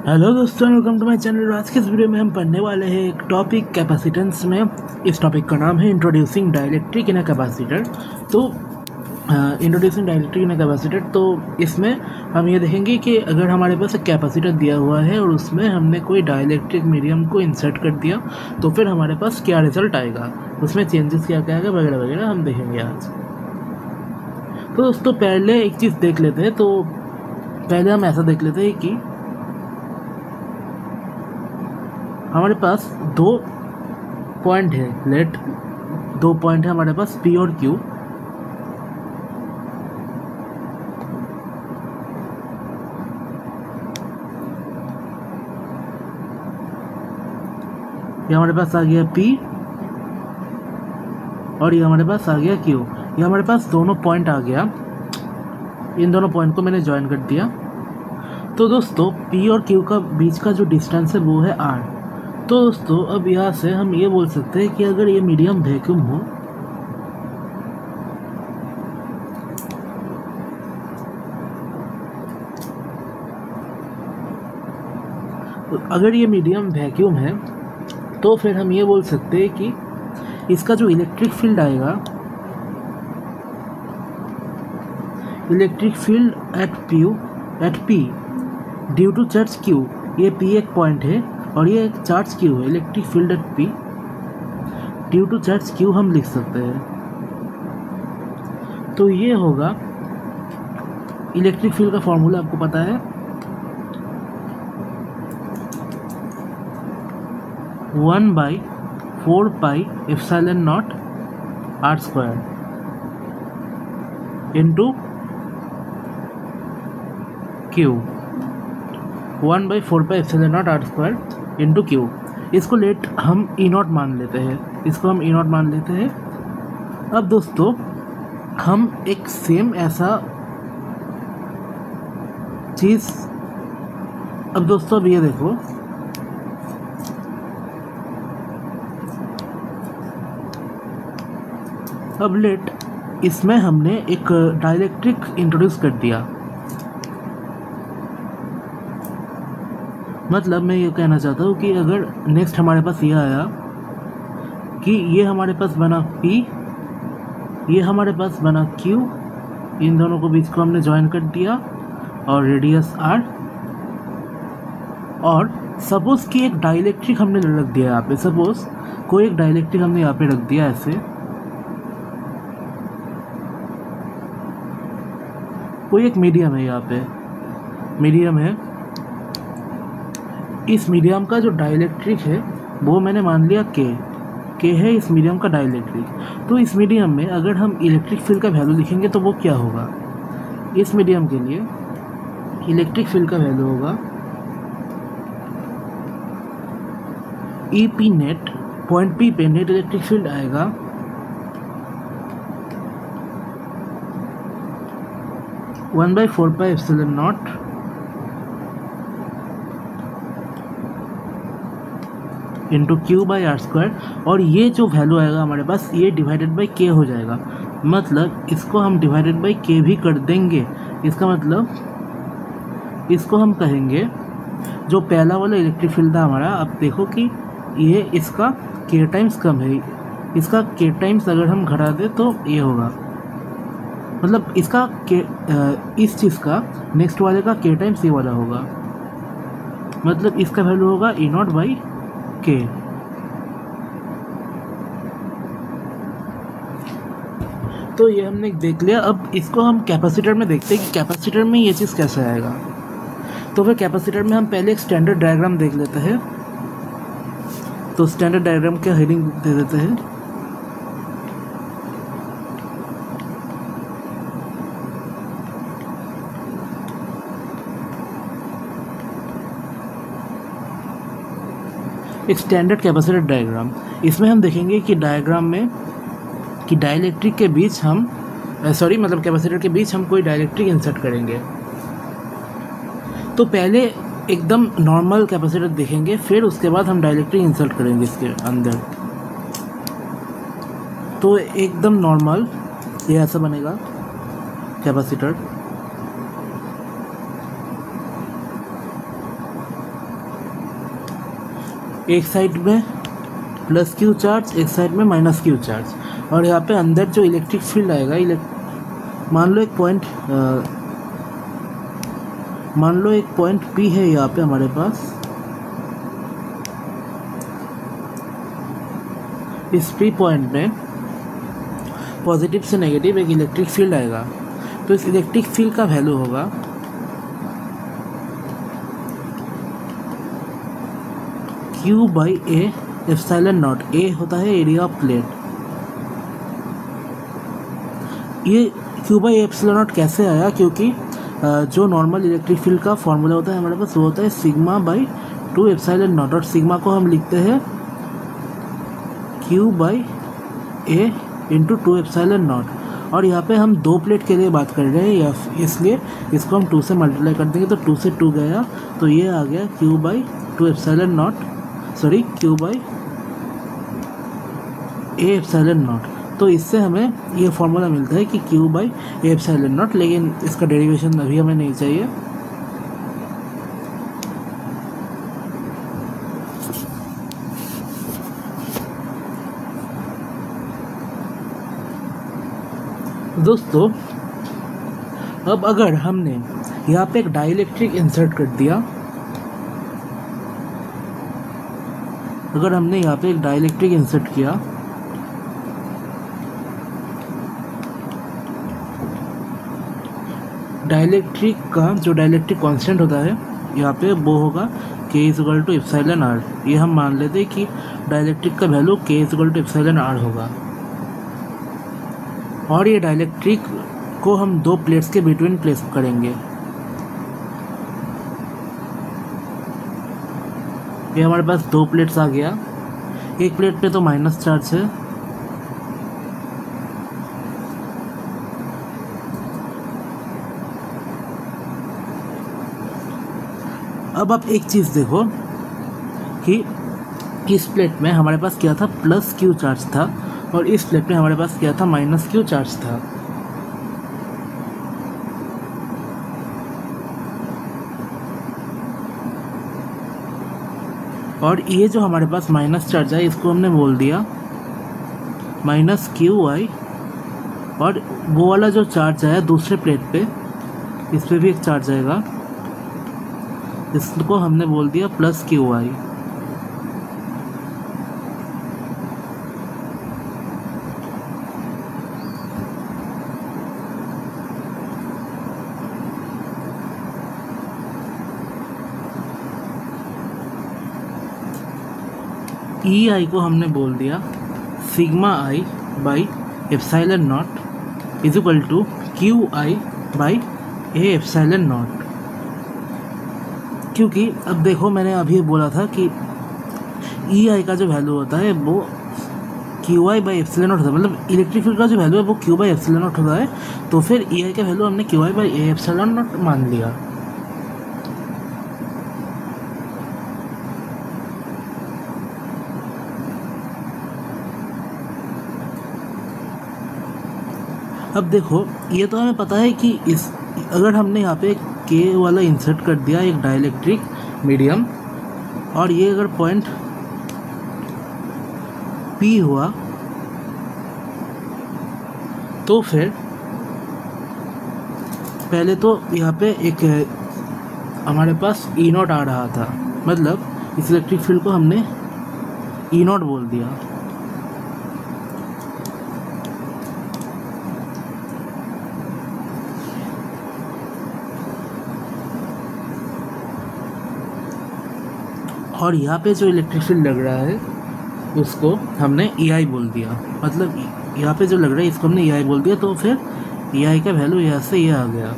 Hello दोस्तों, welcome to my channel. आज के इस वीडियो में हम पढ़ने वाले हैं एक टॉपिक कैपेसिटेंस में। इस टॉपिक का नाम है introducing dielectric in a capacitor. तो introducing dielectric in a capacitor, तो इसमें हम ये देखेंगे कि अगर हमारे पास एक कैपेसिटर दिया हुआ है और उसमें हमने कोई डाइलेक्ट्रिक मीडियम को इंसर्ट कर दिया तो फिर हमारे पास क्या रिजल्ट आएगा, उसमें चेंजेस क्या क्या आएगा वगैरह वगैरह हम देखेंगे आज। तो दोस्तों पहले एक चीज़ देख लेते हैं। तो पहले हम ऐसा देख लेते हैं कि हमारे पास दो पॉइंट है, दो पॉइंट है हमारे पास P और Q। ये हमारे पास आ गया P और ये हमारे पास आ गया Q। ये हमारे पास दोनों पॉइंट आ गया। इन दोनों पॉइंट को मैंने ज्वाइन कर दिया। तो दोस्तों P और Q का बीच का जो डिस्टेंस है वो है R। तो दोस्तों अब यहाँ से हम ये बोल सकते हैं कि अगर ये मीडियम वैक्यूम हो, अगर ये मीडियम वैक्यूम है तो फिर हम ये बोल सकते हैं कि इसका जो इलेक्ट्रिक फील्ड आएगा, electric field at P due to charge Q, ये P एक पॉइंट है और ये एक चार्ज Q है। Electric field at P due to charge Q हम लिख सकते हैं। तो ये होगा इलेक्ट्रिक फील्ड का फॉर्मूला, आपको पता है 1/4πε0 R² into Q। 1/4πε0 R² into Q। इसको लेट हम E0 मान लेते हैं, इसको हम E0 मान लेते हैं। अब दोस्तों हम एक सेम ऐसा चीज़, अब दोस्तों अब ये देखो, अब लेट इसमें हमने एक डाइलेक्ट्रिक इंट्रोड्यूस कर दिया। मतलब मैं ये कहना चाहता हूँ कि अगर नेक्स्ट हमारे पास ये आया कि ये हमारे पास बना P, ये हमारे पास बना Q, इन दोनों को बीच को हमने ज्वाइन कर दिया और रेडियस R, और सपोज कि एक डाइलेक्ट्रिक हमने रख दिया यहाँ पे, सपोज कोई एक डाइलेक्ट्रिक हमने यहाँ पे रख दिया ऐसे, कोई एक मीडियम है यहाँ पे, मीडियम है। इस मीडियम का जो डाइलेक्ट्रिक है वो मैंने मान लिया K है इस मीडियम का डाइलेक्ट्रिक। तो इस मीडियम में अगर हम इलेक्ट्रिक फील्ड का वैल्यू लिखेंगे तो वो क्या होगा, इस मीडियम के लिए इलेक्ट्रिक फील्ड का वैल्यू होगा EP नेट, पॉइंट P पे नेट इलेक्ट्रिक फील्ड आएगा 1/4πε0 इंटू Q/R², और ये जो वैल्यू आएगा हमारे पास ये डिवाइडेड बाई K हो जाएगा। मतलब इसको हम डिवाइडेड बाई K भी कर देंगे। इसका मतलब इसको हम कहेंगे जो पहला वाला इलेक्ट्रिक फील्ड था हमारा, अब देखो कि ये इसका K टाइम्स कम है, इसका K टाइम्स अगर हम घटा दें तो ये होगा, मतलब इसका K, इस चीज़ का नेक्स्ट वाले का K टाइम्स ये वाला होगा। मतलब इसका वैल्यू होगा E0/K। तो ये हमने देख लिया। अब इसको हम कैपेसिटर में देखते हैं कि कैपेसिटर में ये चीज़ कैसे आएगा। तो फिर कैपेसिटर में हम पहले एक स्टैंडर्ड डायग्राम देख लेते हैं। तो स्टैंडर्ड डायग्राम के हेडिंग दे देते हैं। एक स्टैंडर्ड कैपेसिटर डायग्राम, इसमें हम देखेंगे कि डायग्राम में कि डाइलेक्ट्रिक के बीच हम मतलब कैपेसिटर के बीच हम कोई डाइलेक्ट्रिक इंसर्ट करेंगे। तो पहले एकदम नॉर्मल कैपेसिटर देखेंगे, फिर उसके बाद हम डाइलेक्ट्रिक इंसर्ट करेंगे इसके अंदर। तो एकदम नॉर्मल ये ऐसा बनेगा कैपेसिटर। एक साइड में प्लस क्यू चार्ज, एक साइड में माइनस क्यू चार्ज। और यहाँ पे अंदर जो इलेक्ट्रिक फील्ड आएगा, मान लो एक पॉइंट P है यहाँ पे हमारे पास। इस P पॉइंट में पॉजिटिव से नेगेटिव एक इलेक्ट्रिक फील्ड आएगा। तो इस इलेक्ट्रिक फील्ड का वैल्यू होगा Q by A epsilon naught. A होता है एरिया ऑफ प्लेट। ये Q बाई एप्सिलॉन नॉट कैसे आया? क्योंकि जो नॉर्मल इलेक्ट्रिक फील्ड का फॉर्मूला होता है हमारे पास, वो होता है सिग्मा बाई 2 एप्सिलॉन नॉट। और सिग्मा को हम लिखते हैं Q by A into 2 epsilon naught. और यहाँ पे हम 2 प्लेट के लिए बात कर रहे हैं, या इसलिए इसको हम 2 से मल्टीप्लाई कर देंगे। तो 2 से 2 गया, तो ये आ गया Q by 2 epsilon not, sorry Q by A epsilon not. तो इससे हमें ये फॉर्मूला मिलता है कि Q by A epsilon not. लेकिन इसका डेरिवेशन अभी हमें नहीं चाहिए। दोस्तों, अब अगर हमने यहाँ पे एक डाइलेक्ट्रिक इंसर्ट कर दिया, किया, डाइलेक्ट्रिक का जो डाइलेक्ट्रिक कांस्टेंट होता है यहाँ पे वो होगा K equal to epsilon R. ये हम मान लेते हैं कि डाइलेक्ट्रिक का value K equal to epsilon R होगा। और ये डाइलेक्ट्रिक को हम 2 प्लेट्स के बिटवीन प्लेस करेंगे। ये हमारे पास 2 प्लेट्स आ गया। एक प्लेट पे तो माइनस चार्ज है, अब आप एक चीज़ देखो कि इस प्लेट में हमारे पास क्या था, प्लस क्यू चार्ज था, और इस प्लेट में हमारे पास क्या था, माइनस क्यू चार्ज था। और ये जो हमारे पास माइनस चार्ज है, इसको हमने बोल दिया माइनस क्यू आई। और वो वाला जो चार्ज आया दूसरे प्लेट पे, इस पे भी एक चार्ज आएगा, इसको हमने बोल दिया प्लस क्यू आई। ई आई को हमने बोल दिया sigma I by epsilon naught is equal to Q I by A epsilon naught. क्योंकि अब देखो, मैंने अभी बोला था कि ई आई का जो वैल्यू होता है वो Q I by epsilon naught होता है, मतलब इलेक्ट्रिक फील्ड का जो वैल्यू है वो क्यू बाई एप्सिलॉन नॉट होता है। तो फिर ई आई का वैल्यू हमने Q I by A epsilon not मान लिया। अब देखो, ये तो हमें पता है कि अगर हमने यहाँ पे के वाला इंसर्ट कर दिया एक डाइलेक्ट्रिक मीडियम, और ये अगर पॉइंट P हुआ, तो फिर पहले तो यहाँ पे एक हमारे पास E नॉट आ रहा था, मतलब इस इलेक्ट्रिक फील्ड को हमने E नॉट बोल दिया। और यहाँ पे जो इलेक्ट्रिक फील्ड लग रहा है उसको हमने ई आई बोल दिया, मतलब यहाँ पे जो लग रहा है इसको हमने ई आई बोल दिया। तो फिर ई आई का वैल्यू यहाँ से ये आ गया।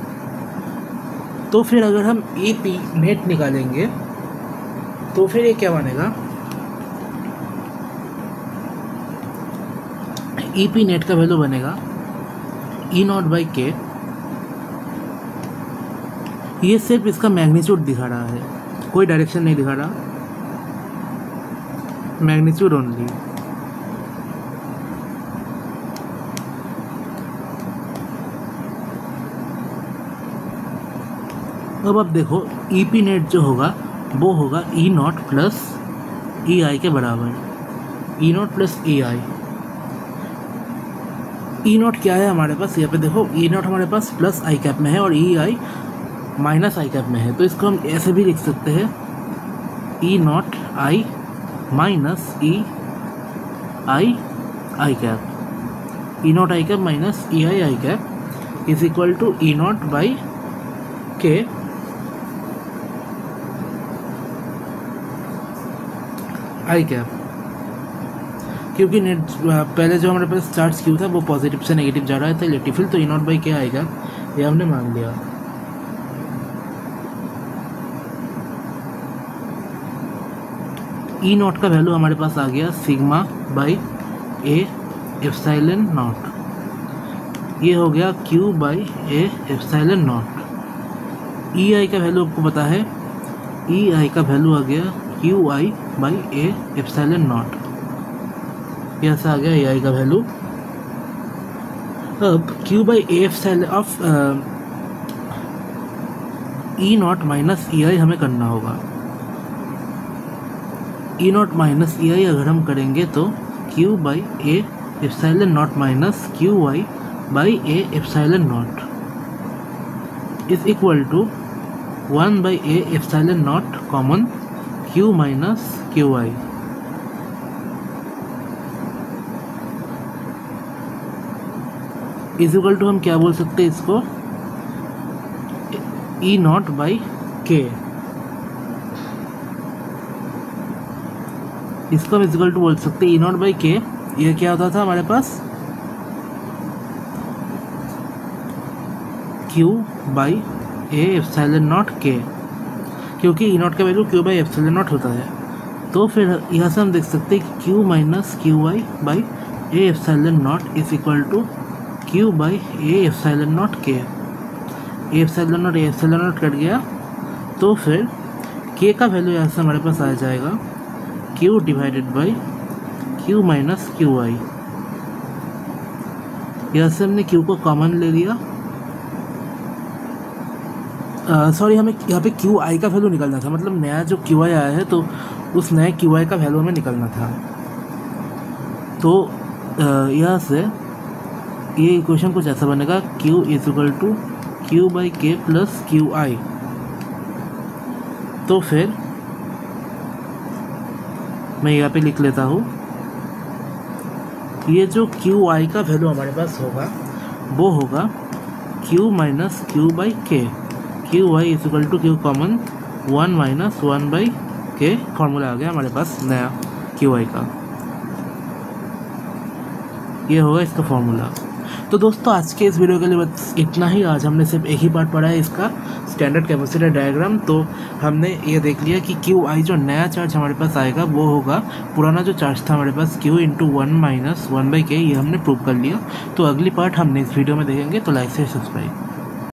तो फिर अगर हम ई पी नेट निकालेंगे तो फिर ये क्या बनेगा, ई पी नेट का वैल्यू बनेगा ई नॉट बाई के। ये सिर्फ इसका मैग्नीट्यूड दिखा रहा है, कोई डायरेक्शन नहीं दिखा रहा, मैग्नीट्यूड ओनली। अब आप देखो, ई पी नेट जो होगा वो होगा ई नॉट प्लस ई आई के बराबर, E naught plus E I. E naught क्या है हमारे पास, यहाँ पे देखो ई नॉट हमारे पास प्लस आई कैप में है और ई आई माइनस आई कैप में है, तो इसको हम ऐसे भी लिख सकते हैं E naught I minus E I I cap, E naught I cap minus E I cap is equal to E naught by K I cap. क्योंकि नेट पहले जो हमारे पास चार्ज क्यू था वो पॉजिटिव से नेगेटिव जा रहा था इलेक्ट्रिक फील्ड, तो ई नॉट बाई के आएगा, ये हमने मान लिया। ई नॉट का वैल्यू हमारे पास आ गया sigma by A epsilon naught, ये हो गया Q by A epsilon naught. E I का वैल्यू आपको पता है, ई आई का वैल्यू आ गया Q I by A epsilon naught, ये ऐसा आ गया ए आई का वैल्यू। अब Q by A epsilon of E naught minus E I हमें करना होगा। ई नॉट माइनस ई आई अगर हम करेंगे तो Q by A epsilon naught minus Q Y by A epsilon naught is equal to 1 by A epsilon naught common Q minus Q I. Is equal to हम क्या बोल सकते हैं इसको, ई नॉट बाई के, इसको हम इक्वल टू बोल सकते हैं ई नॉट बाई के। ये क्या होता था हमारे पास Q by A epsilon naught के, क्योंकि ई नॉट का value Q by epsilon naught होता है। तो फिर यहाँ से हम देख सकते हैं कि Q minus Q I by A epsilon naught is equal to Q by A epsilon naught के। ए एप्सिलॉन नॉट कट गया, तो फिर के का वैल्यू यहाँ से हमारे पास आ जाएगा Q divided by Q minus Q आई। यहाँ से हमने क्यू को कॉमन ले लिया, सॉरी हमें यहाँ पे क्यू आई का वैल्यू निकालना था, मतलब नया जो क्यू आई आया है तो उस नए क्यू आई का वैल्यू हमें निकालना था। तो यहाँ से ये इक्वेशन कुछ ऐसा बनेगा Q is equal to Q by K plus Q I. तो फिर मैं यहाँ पे लिख लेता हूँ, ये जो क्यू आई का वैल्यू हमारे पास होगा वो होगा Q minus Q by K, Q Y is equal to Q common 1 minus 1 by K, formula आ गया हमारे पास नया क्यू आई का, ये होगा इसका फॉर्मूला। तो दोस्तों आज के इस वीडियो के लिए बस इतना ही। आज हमने सिर्फ एक ही पार्ट पढ़ा है इसका स्टैंडर्ड कैपेसिटर डायग्राम। तो हमने ये देख लिया कि क्यू आई जो नया चार्ज हमारे पास आएगा वो होगा पुराना जो चार्ज था हमारे पास क्यू इंटू 1 माइनस 1 बाई के, ये हमने प्रूव कर लिया। तो अगली पार्ट हम नेक्स्ट वीडियो में देखेंगे, तो लाइक से सब्सक्राइब।